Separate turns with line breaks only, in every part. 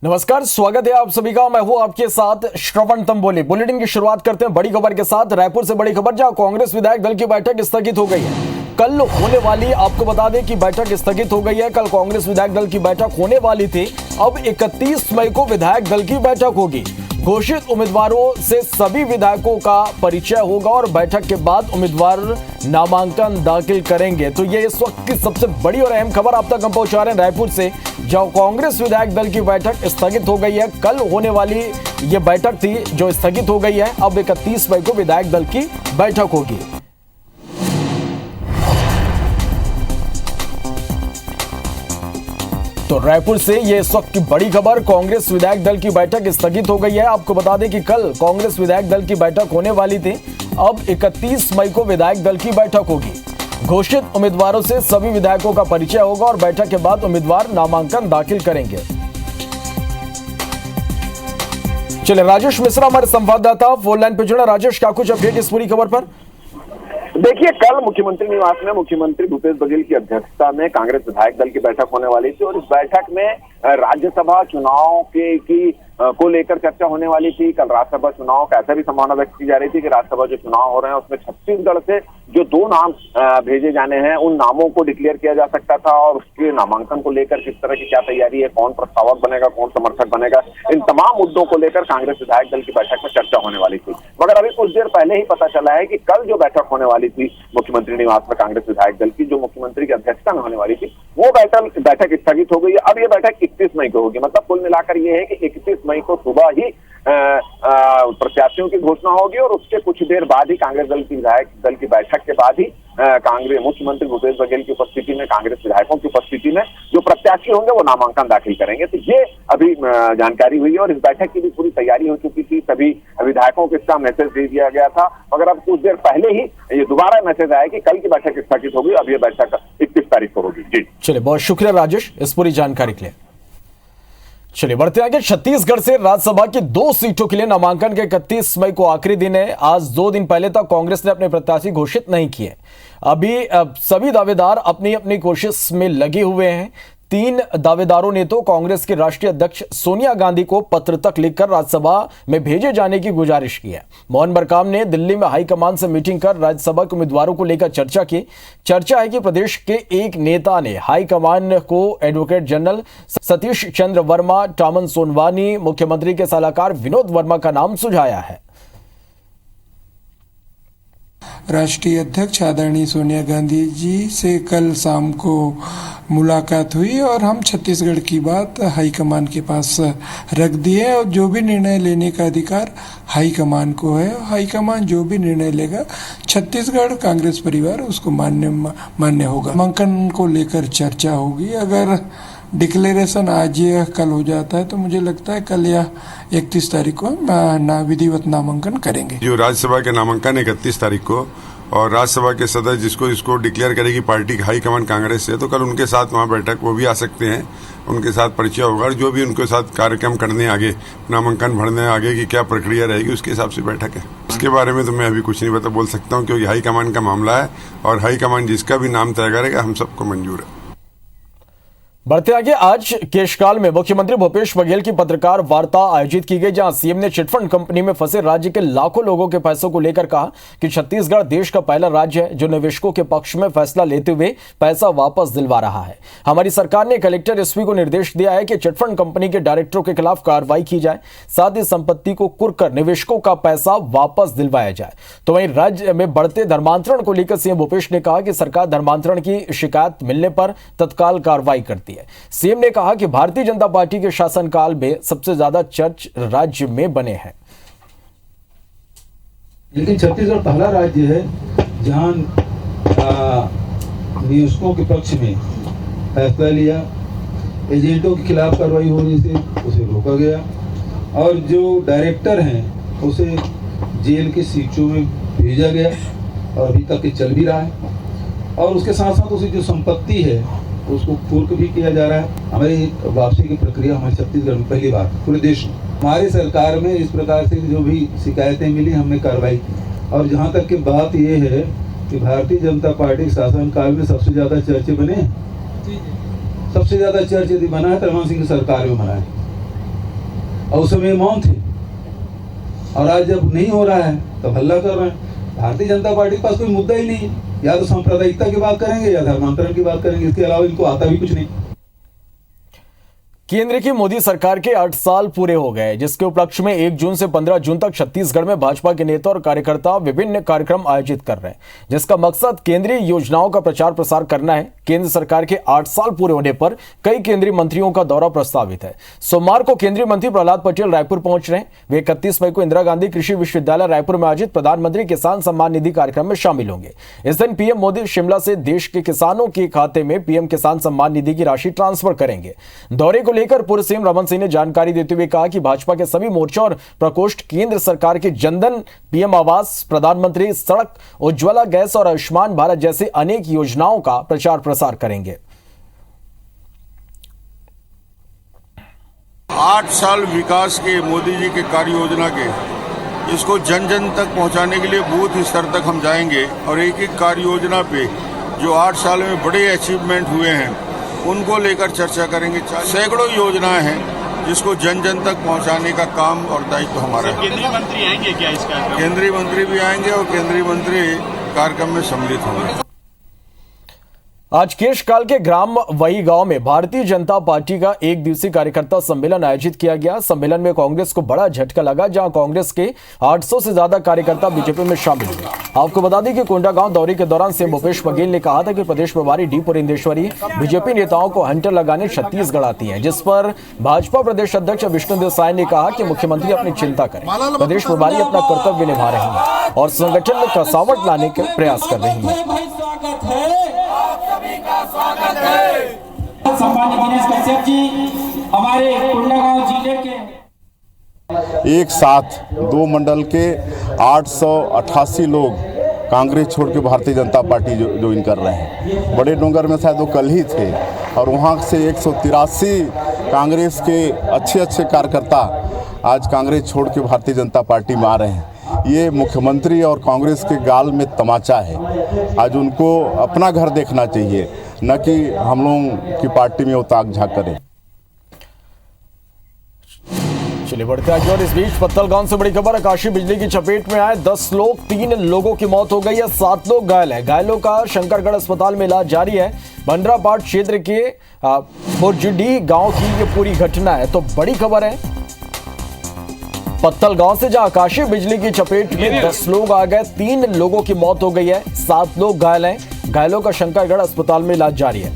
नमस्कार, स्वागत है आप सभी का। मैं हूं आपके साथ श्रवण तंबोली। बुलेटिन की शुरुआत करते हैं बड़ी खबर के साथ। रायपुर से बड़ी खबर, जहां कांग्रेस विधायक दल की बैठक स्थगित हो गई है। कल होने वाली, आपको बता दें कि बैठक स्थगित हो गई है। कल कांग्रेस विधायक दल की बैठक होने वाली थी, अब 31 मई को विधायक दल की बैठक होगी। घोषित उम्मीदवारों से सभी विधायकों का परिचय होगा और बैठक के बाद उम्मीदवार नामांकन दाखिल करेंगे। तो ये इस वक्त की सबसे बड़ी और अहम खबर आप तक हम पहुंचा रहे हैं रायपुर से, जहां कांग्रेस विधायक दल की बैठक स्थगित हो गई है। कल होने वाली ये बैठक थी जो स्थगित हो गई है। अब 31 मई को विधायक दल की बैठक होगी। तो रायपुर से ये इस वक्त की बड़ी खबर, कांग्रेस विधायक दल की बैठक स्थगित हो गई है। आपको बता दें कि कल कांग्रेस विधायक दल की बैठक होने वाली थी, अब 31 मई को विधायक दल की बैठक होगी। घोषित उम्मीदवारों से सभी विधायकों का परिचय होगा और बैठक के बाद उम्मीदवार नामांकन दाखिल करेंगे। चलिए, राजेश मिश्रा हमारे संवाददाता फोन लाइन पे जुड़ा। राजेश, क्या कुछ अपडेट इस पूरी खबर पर?
देखिए, कल मुख्यमंत्री निवास में मुख्यमंत्री भूपेश बघेल की अध्यक्षता में कांग्रेस विधायक दल की बैठक होने वाली थी और इस बैठक में राज्यसभा चुनाव को लेकर चर्चा होने वाली थी। कल राज्यसभा चुनाव का ऐसा भी संभावना व्यक्त की जा रही थी कि राज्यसभा जो चुनाव हो रहे हैं उसमें छत्तीसगढ़ से जो 2 नाम भेजे जाने हैं, उन नामों को डिक्लेयर किया जा सकता था और उसके नामांकन को लेकर किस तरह की क्या तैयारी है, कौन प्रस्तावक बनेगा, कौन समर्थक बनेगा, इन तमाम मुद्दों को लेकर कांग्रेस विधायक दल की बैठक में चर्चा होने वाली थी। मगर अभी कुछ देर पहले ही पता चला है कि कल जो बैठक होने वाली थी मुख्यमंत्री निवास में कांग्रेस विधायक दल की, जो मुख्यमंत्री की अध्यक्षता में होने वाली थी, वो बैठक स्थगित हो गई है। अब ये बैठक 31 मई को होगी। मतलब कुल मिलाकर ये है कि 31 मई को सुबह ही प्रत्याशियों की घोषणा होगी और उसके कुछ देर बाद ही कांग्रेस दल की विधायक दल की बैठक के बाद ही कांग्रेस मुख्यमंत्री भूपेश बघेल की उपस्थिति में, कांग्रेस विधायकों की उपस्थिति में जो प्रत्याशी होंगे वो नामांकन दाखिल करेंगे। तो ये अभी जानकारी हुई है और इस बैठक की भी पूरी तैयारी हो चुकी थी। सभी विधायकों को इसका मैसेज दे दिया गया था, मगर अब कुछ देर पहले ही ये दोबारा मैसेज आया कि कल की बैठक स्थगित होगी। अब ये बैठक 31 तारीख को होगी। जी
चलिए, बहुत शुक्रिया राजेश इस पूरी जानकारी के लिए। चलिए बढ़ते आगे। छत्तीसगढ़ से राज्यसभा की 2 सीटों के लिए नामांकन के 31 मई को आखिरी दिन है। आज 2 दिन पहले तक कांग्रेस ने अपने प्रत्याशी घोषित नहीं किए। अभी सभी दावेदार अपनी अपनी कोशिश में लगे हुए हैं। 3 दावेदारों ने तो कांग्रेस के राष्ट्रीय अध्यक्ष सोनिया गांधी को पत्र तक लिखकर राज्यसभा में भेजे जाने की गुजारिश की है। मोहन मरकाम ने दिल्ली में हाईकमान से मीटिंग कर राज्यसभा के उम्मीदवारों को लेकर चर्चा की। चर्चा है कि प्रदेश के एक नेता ने हाईकमान को एडवोकेट जनरल सतीश चंद्र वर्मा, टामन सोनवानी, मुख्यमंत्री के सलाहकार विनोद वर्मा का नाम सुझाया है।
राष्ट्रीय अध्यक्ष आदरणीय सोनिया गांधी जी से कल शाम को मुलाकात हुई और हम छत्तीसगढ़ की बात हाईकमान के पास रख दी है और जो भी निर्णय लेने का अधिकार हाईकमान को है। हाईकमान जो भी निर्णय लेगा, छत्तीसगढ़ कांग्रेस परिवार उसको मान्य होगा। नामांकन को लेकर चर्चा होगी। अगर डिक्लेरेशन आज या कल हो जाता है तो मुझे लगता है कल या 31 तारीख को विधिवत नामांकन करेंगे।
जो राज्यसभा के नामांकन 31 तारीख को और राज्यसभा के सदस्य इसको डिक्लेयर करेगी पार्टी हाईकमान कांग्रेस से, तो कल उनके साथ वहाँ बैठक वो भी आ सकते हैं, उनके साथ परिचय होगा और जो भी उनके साथ कार्यक्रम करने आगे, नामांकन भरने आगे की क्या प्रक्रिया रहेगी उसके हिसाब से बैठक है। इसके बारे में तो मैं अभी कुछ नहीं बोल सकता हूँ क्योंकि हाईकमान का मामला है और हाईकमान जिसका भी नाम तय करेगा हम सबको मंजूर है।
बढ़ते आगे। आज केशकाल में मुख्यमंत्री भूपेश बघेल की पत्रकार वार्ता आयोजित की गई, जहां सीएम ने चिटफंड कंपनी में फंसे राज्य के लाखों लोगों के पैसों को लेकर कहा कि छत्तीसगढ़ देश का पहला राज्य है जो निवेशकों के पक्ष में फैसला लेते हुए पैसा वापस दिलवा रहा है। हमारी सरकार ने कलेक्टर एसपी को निर्देश दिया है कि चिटफंड कंपनी के डायरेक्टरों के खिलाफ कार्रवाई की जाए, साथ ही संपत्ति को कुर्क कर निवेशकों का पैसा वापस दिलवाया जाए। तो वहीं राज्य में बढ़ते धर्मांतरण को लेकर सीएम भूपेश ने कहा कि सरकार धर्मांतरण की शिकायत मिलने पर तत्काल कार्रवाई करती है। सीएम ने कहा कि भारतीय जनता पार्टी के शासनकाल में सबसे ज्यादा चर्च राज्य में बने हैं।
लेकिन छत्तीसगढ़ पहला राज्य है जहां निवेशकों के पक्ष में फैसला लिया, एजेंटों के खिलाफ कार्रवाई होने से उसे रोका गया और जो डायरेक्टर हैं उसे जेल के सीटों में भेजा गया और अभी तक ये चल भी रहा है। और उसके साथ साथ उसे जो संपत्ति है उसको कुर्क भी किया जा रहा है। हमारी वापसी की प्रक्रिया हमारे छत्तीसगढ़ में पहली बार पूरे देश में, हमारे सरकार में इस प्रकार से जो भी शिकायतें मिली हमने कार्रवाई की। और जहाँ तक की बात ये है कि भारतीय जनता पार्टी शासनकाल में सबसे ज्यादा चर्चे बने, सबसे ज्यादा चर्च यदि बना है तो रमन सिंह की सरकार में बना है। और उस समय मौन थे, और आज जब नहीं हो रहा है तब हल्ला कर रहे हैं। भारतीय जनता पार्टी के पास कोई मुद्दा ही नहीं है, या तो सांप्रदायिकता की बात करेंगे या धर्मांतरण की बात करेंगे, इसके अलावा इनको आता भी कुछ नहीं।
केंद्र की मोदी सरकार के 8 साल पूरे हो गए, जिसके उपलक्ष्य में 1 जून से 15 जून तक छत्तीसगढ़ में भाजपा के नेता और कार्यकर्ता विभिन्न कार्यक्रम आयोजित कर रहे हैं, जिसका मकसद केंद्रीय योजनाओं का प्रचार प्रसार करना है। केंद्र सरकार के 8 साल पूरे होने पर कई केंद्रीय मंत्रियों का दौरा प्रस्तावित है। सोमवार को केंद्रीय मंत्री प्रहलाद पटेल रायपुर पहुंच रहे हैं। वे 31 मई को इंदिरा गांधी कृषि विश्वविद्यालय रायपुर में आयोजित प्रधानमंत्री किसान सम्मान निधि कार्यक्रम में शामिल होंगे। इस दिन पीएम मोदी शिमला से देश के किसानों के खाते में पीएम किसान सम्मान निधि की राशि ट्रांसफर करेंगे। दौरे को लेकर पूर्व सीएम रमन सिंह ने जानकारी देते हुए कहा कि भाजपा के सभी मोर्चा और प्रकोष्ठ केंद्र सरकार के जनधन, पीएम आवास, प्रधानमंत्री सड़क, उज्ज्वला गैस और आयुष्मान भारत जैसे अनेक योजनाओं का प्रचार प्रसार करेंगे।
8 साल विकास के मोदी जी के कार्य योजना के, इसको जन जन तक पहुंचाने के लिए बूथ स्तर तक हम जाएंगे और एक एक कार्य योजना पे जो 8 साल में बड़े अचीवमेंट हुए हैं उनको लेकर चर्चा करेंगे। सैकड़ों योजनाएं हैं जिसको जन जन तक पहुंचाने का काम और दायित्व हमारा है।
केंद्रीय मंत्री आएंगे क्या इस कार्यक्रम?
केंद्रीय मंत्री भी आएंगे और केंद्रीय मंत्री कार्यक्रम में सम्मिलित होंगे।
आज केशकाल के ग्राम वही गांव में भारतीय जनता पार्टी का 1 दिवसीय कार्यकर्ता सम्मेलन आयोजित किया गया। सम्मेलन में कांग्रेस को बड़ा झटका लगा, जहां कांग्रेस के 800 से ज्यादा कार्यकर्ता बीजेपी में शामिल हुए। आपको बता दें कि कोंडागांव दौरे के दौरान सीएम भूपेश बघेल ने कहा था कि प्रदेश प्रभारी डी पुरेंदेश्वरी बीजेपी नेताओं को हंटर लगाने छत्तीसगढ़ आती है, जिस पर भाजपा प्रदेश अध्यक्ष विष्णुदेव साय ने कहा कि मुख्यमंत्री अपनी चिंता करें, प्रदेश प्रभारी अपना कर्तव्य निभा रहे हैं और संगठन में कसावट लाने के प्रयास कर रही है।
सम्मानित दिनेश कश्यप जी हमारे कोंडागांव जिले के
एक साथ 2 मंडल के 888 लोग कांग्रेस छोड़ के भारतीय जनता पार्टी ज्वाइन कर रहे हैं। बड़े डोंगर में शायद वो कल ही थे और वहाँ से 183 कांग्रेस के अच्छे कार्यकर्ता आज कांग्रेस छोड़ के भारतीय जनता पार्टी में आ रहे हैं। ये मुख्यमंत्री और कांग्रेस के गाल में तमाचा है। आज उनको अपना घर देखना चाहिए, न कि हम लोगों की पार्टी में वो ताक झांक करें।
चलिए बढ़ते आगे। और इस बीच पत्तलगांव से बड़ी खबर, आकाशीय बिजली की चपेट में आए 10 लोग, 3 लोगों की मौत हो गई है, 7 लोग घायल हैं। घायलों का शंकरगढ़ अस्पताल में इलाज जारी है। भंडरापाट क्षेत्र के बुरजुडी गांव की ये पूरी घटना है। तो बड़ी खबर है पत्तलगांव से, जहां आकाशीय बिजली की चपेट में 10 लोग आ गए, 3 लोगों की मौत हो गई है, 7 लोग घायल हैं। घायलों का शंकरगढ़ अस्पताल में इलाज जारी है।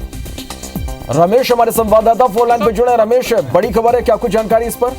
रमेश हमारे संवाददाता फोन लाइन पे जुड़े हैं। रमेश, बड़ी खबर है, क्या कुछ जानकारी इस पर?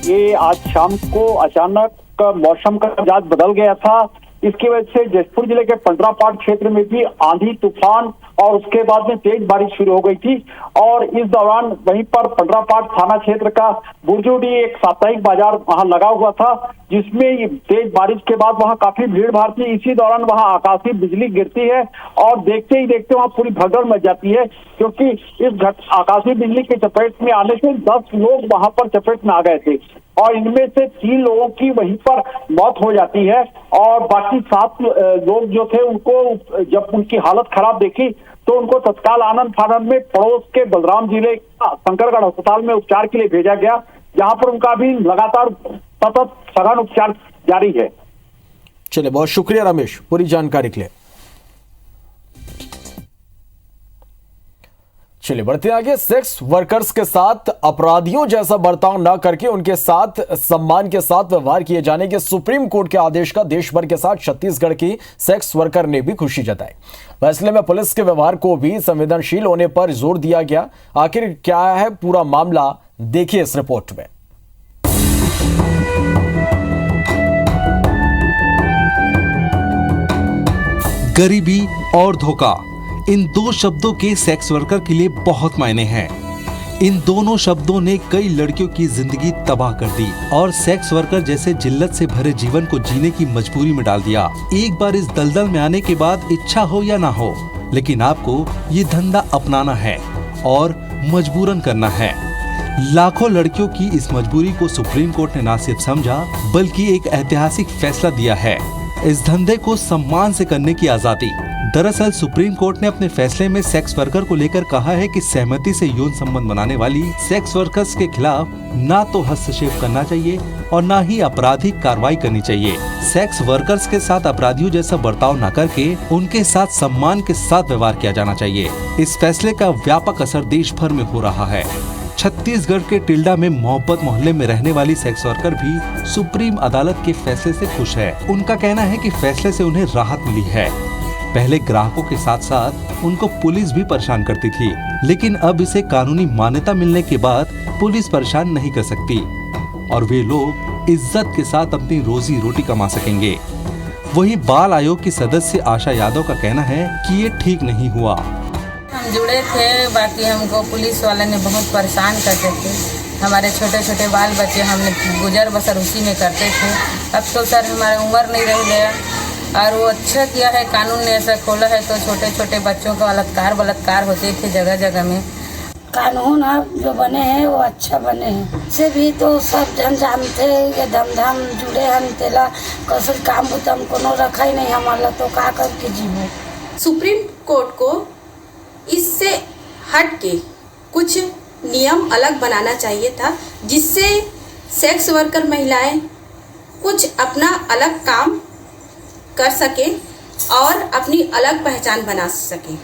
ये आज शाम को अचानक मौसम का मिजाज बदल गया था। इसकी वजह से जशपुर जिले के पंडरापाट क्षेत्र में भी आंधी तूफान और उसके बाद में तेज बारिश शुरू हो गई थी। और इस दौरान वहीं पर पंडरापाट थाना क्षेत्र का बुरजुडी एक साप्ताहिक बाजार वहां लगा हुआ था, जिसमें तेज बारिश के बाद वहां काफी भीड़ भाड़ थी। इसी दौरान वहां आकाशीय बिजली गिरती है और देखते ही देखते वहां पूरी भगदड़ मच जाती है, क्योंकि इस आकाशीय बिजली के चपेट में आने से 10 लोग वहां पर चपेट में आ गए थे और इनमें से 3 लोगों की वहीं पर मौत हो जाती है और बाकी 7 लोग जो थे उनको जब उनकी हालत खराब देखी तो उनको तत्काल आनंद फानंद में पड़ोस के बलराम जिले का शंकरगढ़ अस्पताल में उपचार के लिए भेजा गया, जहां पर उनका भी लगातार सतत सघन उपचार जारी है।
चलिए, बहुत शुक्रिया रमेश पूरी जानकारी के लिए। चलिए बढ़ते आगे। सेक्स वर्कर्स के साथ अपराधियों जैसा बर्ताव न करके उनके साथ सम्मान के साथ व्यवहार किए जाने के सुप्रीम कोर्ट के आदेश का देश भर के साथ छत्तीसगढ़ की सेक्स वर्कर ने भी खुशी जताई। फैसले में पुलिस के व्यवहार को भी संवेदनशील होने पर जोर दिया गया। आखिर क्या है पूरा मामला, देखिए इस रिपोर्ट में।
गरीबी और धोखा, इन 2 शब्दों के सेक्स वर्कर के लिए बहुत मायने हैं। इन दोनों शब्दों ने कई लड़कियों की जिंदगी तबाह कर दी और सेक्स वर्कर जैसे जिल्लत से भरे जीवन को जीने की मजबूरी में डाल दिया। एक बार इस दलदल में आने के बाद इच्छा हो या ना हो, लेकिन आपको ये धंधा अपनाना है और मजबूरन करना है। लाखों लड़कियों की इस मजबूरी को सुप्रीम कोर्ट ने ना सिर्फ समझा बल्कि एक ऐतिहासिक फैसला दिया है। इस धंधे को सम्मान से करने की आजादी दरअसल सुप्रीम कोर्ट ने अपने फैसले में सेक्स वर्कर को लेकर कहा है कि सहमति से यौन संबंध बनाने वाली सेक्स वर्कर्स के खिलाफ ना तो हस्तक्षेप करना चाहिए और ना ही आपराधिक कार्रवाई करनी चाहिए। सेक्स वर्कर्स के साथ अपराधियों जैसा बर्ताव न करके उनके साथ सम्मान के साथ व्यवहार किया जाना चाहिए। इस फैसले का व्यापक असर देश भर में हो रहा है। छत्तीसगढ़ के टिल्डा में मोहब्बत मोहल्ले में रहने वाली सेक्स वर्कर भी सुप्रीम अदालत के फैसले से खुश है। उनका कहना है कि फैसले से उन्हें राहत मिली है। पहले ग्राहकों के साथ साथ उनको पुलिस भी परेशान करती थी, लेकिन अब इसे कानूनी मान्यता मिलने के बाद पुलिस परेशान नहीं कर सकती और वे लोग इज्जत के साथ अपनी रोजी रोटी कमा सकेंगे। वहीं बाल आयोग की सदस्य आशा यादव का कहना है कि ये ठीक नहीं हुआ।
हम जुड़े थे, बाकी हमको पुलिस वाले ने बहुत परेशान करते थे। हमारे छोटे छोटे बाल बच्चे हमने गुजर बसर उसी में करते थे। अब तो सर हमारी उम्र नहीं रह गया और वो अच्छा किया है, कानून ने ऐसा खोला है तो छोटे छोटे बच्चों का बलात्कार होते थे जगह जगह में।
कानून अब जो बने हैं वो अच्छा बने हैं। से भी तो सब जन जानते हैं धमधाम जुड़े हम तेला कसर काम बुतम कोनो रखा ही नहीं हमारा तो का कर के जीवो।
सुप्रीम कोर्ट को इससे हट के कुछ नियम अलग बनाना चाहिए था, जिससे सेक्स वर्कर महिलाएं कुछ अपना अलग काम कर सके और अपनी अलग पहचान बना सके।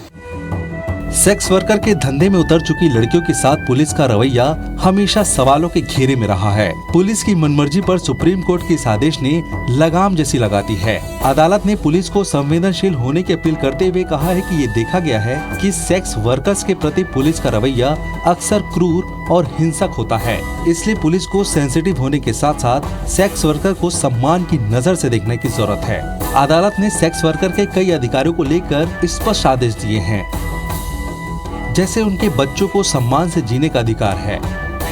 सेक्स वर्कर के धंधे में उतर चुकी लड़कियों के साथ पुलिस का रवैया हमेशा सवालों के घेरे में रहा है। पुलिस की मनमर्जी पर सुप्रीम कोर्ट के इस आदेश ने लगाम जैसी लगा दी है। अदालत ने पुलिस को संवेदनशील होने की अपील करते हुए कहा है कि ये देखा गया है कि सेक्स वर्कर्स के प्रति पुलिस का रवैया अक्सर क्रूर और हिंसक होता है, इसलिए पुलिस को सेंसिटिव होने के साथ साथ सेक्स वर्कर को सम्मान की नजर से देखने की जरूरत है। अदालत ने सेक्स वर्कर के कई अधिकारों को लेकर स्पष्ट आदेश दिए हैं, जैसे उनके बच्चों को सम्मान से जीने का अधिकार है,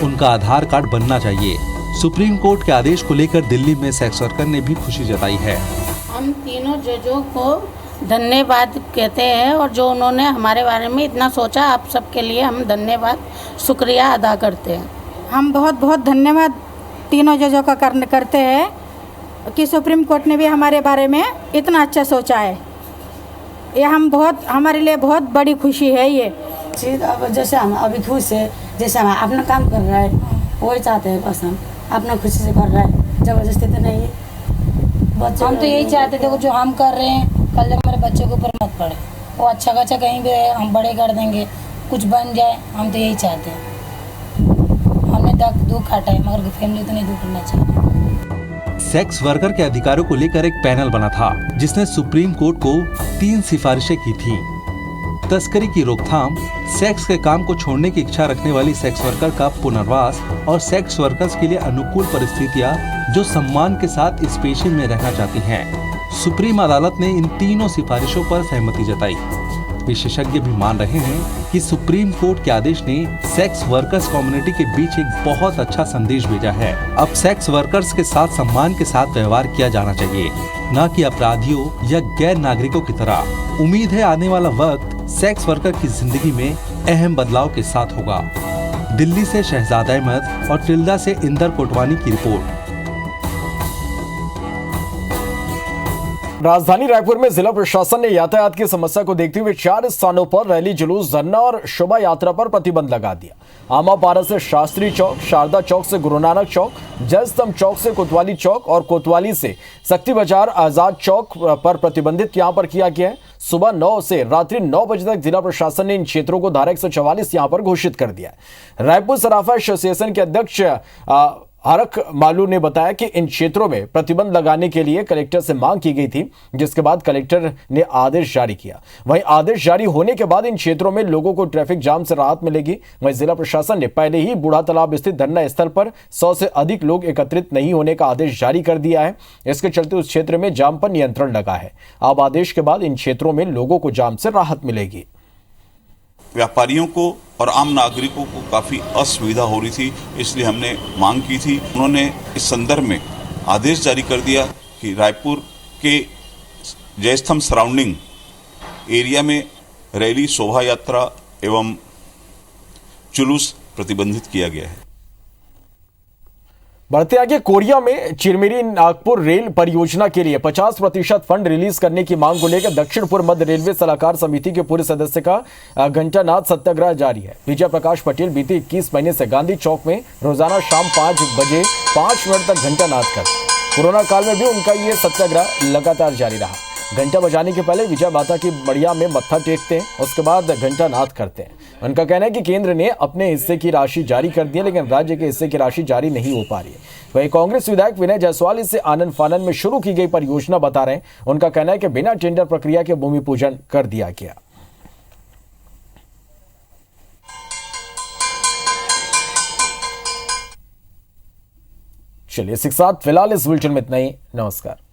उनका आधार कार्ड बनना चाहिए। सुप्रीम कोर्ट के आदेश को लेकर दिल्ली में सेक्स वर्कर ने भी खुशी जताई है।
हम तीनों जजों को धन्यवाद कहते हैं और जो उन्होंने हमारे बारे में इतना सोचा, आप सबके लिए हम धन्यवाद शुक्रिया अदा करते हैं।
हम बहुत बहुत धन्यवाद तीनों जजों का करते हैं कि सुप्रीम कोर्ट ने भी हमारे बारे में इतना अच्छा सोचा है। ये हमारे लिए बहुत बड़ी खुशी है। ये
अब जैसे हम अभी खुश है, जैसे हम अपना काम कर रहा है वही चाहते हैं, बस हम अपना खुशी से कर रहा है, जबरदस्ती तो नहीं है।
हम तो यही चाहते थे जो हम कर रहे हैं कल जब हमारे बच्चों के ऊपर मत पड़े, वो अच्छा खासा कहीं भी रहे, हम बड़े कर देंगे, कुछ बन जाए, हम तो यही चाहते हैं। हमने दुख काटा है मगर फैमिली तो नहीं दुख करना चाहिए।
सेक्स वर्कर के अधिकारों को लेकर एक पैनल बना था जिसने सुप्रीम कोर्ट को 3 सिफारिशें की थी। तस्करी की रोकथाम, सेक्स के काम को छोड़ने की इच्छा रखने वाली सेक्स वर्कर का पुनर्वास और सेक्स वर्कर्स के लिए अनुकूल परिस्थितियां जो सम्मान के साथ इस पेशे में रहना चाहती हैं। सुप्रीम अदालत ने इन तीनों सिफारिशों पर सहमति जताई। विशेषज्ञ भी मान रहे हैं कि सुप्रीम कोर्ट के आदेश ने सेक्स वर्कर्स कम्युनिटी के बीच एक बहुत अच्छा संदेश भेजा है। अब सेक्स वर्कर्स के साथ सम्मान के साथ व्यवहार किया जाना चाहिए, न कि अपराधियों या गैर नागरिकों की तरह। उम्मीद है आने वाला वक्त सेक्स वर्कर की जिंदगी में अहम बदलाव के साथ होगा। दिल्ली से शहजाद अहमद और टिल्डा से इंदर कोटवानी की रिपोर्ट।
राजधानी रायपुर में जिला प्रशासन ने यातायात की समस्या को देखते हुए 4 स्थानों पर रैली, जुलूस, धरना और शोभा यात्रा पर प्रतिबंध लगा दिया। आमापारा से शास्त्री चौक, शारदा चौक से गुरु नानक चौक, जय स्तंभ चौक से कोतवाली चौक और कोतवाली से शक्ति बाजार आजाद चौक पर प्रतिबंधित यहां पर किया गया है। सुबह 9 से रात्रि 9 बजे तक जिला प्रशासन ने इन क्षेत्रों को धारा 144 यहां पर घोषित कर दिया है। रायपुर सराफा एसोसिएशन के अध्यक्ष हरख मालू ने बताया कि इन क्षेत्रों में प्रतिबंध लगाने के लिए कलेक्टर से मांग की गई थी, जिसके बाद कलेक्टर ने आदेश जारी किया। वहीं आदेश जारी होने के बाद इन क्षेत्रों में लोगों को ट्रैफिक जाम से राहत मिलेगी। वहीं जिला प्रशासन ने पहले ही बूढ़ा तालाब स्थित धरना स्थल पर 100 से अधिक लोग एकत्रित नहीं होने का आदेश जारी कर दिया है। इसके चलते उस क्षेत्र में जाम पर नियंत्रण लगा है। अब आदेश के बाद इन क्षेत्रों में लोगों को जाम से राहत मिलेगी।
व्यापारियों को और आम नागरिकों को काफ़ी असुविधा हो रही थी, इसलिए हमने मांग की थी। उन्होंने इस संदर्भ में आदेश जारी कर दिया कि रायपुर के जयस्तंभ सराउंडिंग एरिया में रैली, शोभा यात्रा एवं जुलूस प्रतिबंधित किया गया है।
बढ़ते आगे, कोरिया में चिरमिरी नागपुर रेल परियोजना के लिए 50% फंड रिलीज करने की मांग को लेकर दक्षिण पूर्व मध्य रेलवे सलाहकार समिति के पूर्व सदस्य का घंटानाद सत्याग्रह जारी है। विजय प्रकाश पटेल बीते 21 महीने से गांधी चौक में रोजाना शाम 5 बजे 5 मिनट तक घंटानाद करते। कोरोना काल में भी उनका ये सत्याग्रह लगातार जारी रहा। घंटा बजाने के पहले विजय माता की बढ़िया में मत्था टेकते हैं, उसके बाद घंटा नाद करते हैं। उनका कहना है कि केंद्र ने अपने हिस्से की राशि जारी कर दी है, लेकिन राज्य के हिस्से की राशि जारी नहीं हो पा रही है। वहीं कांग्रेस विधायक विनय जायसवाल इसे आनंद फानन में शुरू की गई परियोजना बता रहे हैं। उनका कहना है कि बिना टेंडर प्रक्रिया के भूमि पूजन कर दिया गया। चलिए, इसी के साथ फिलहाल इस बुलेटिन में इतना ही। नमस्कार।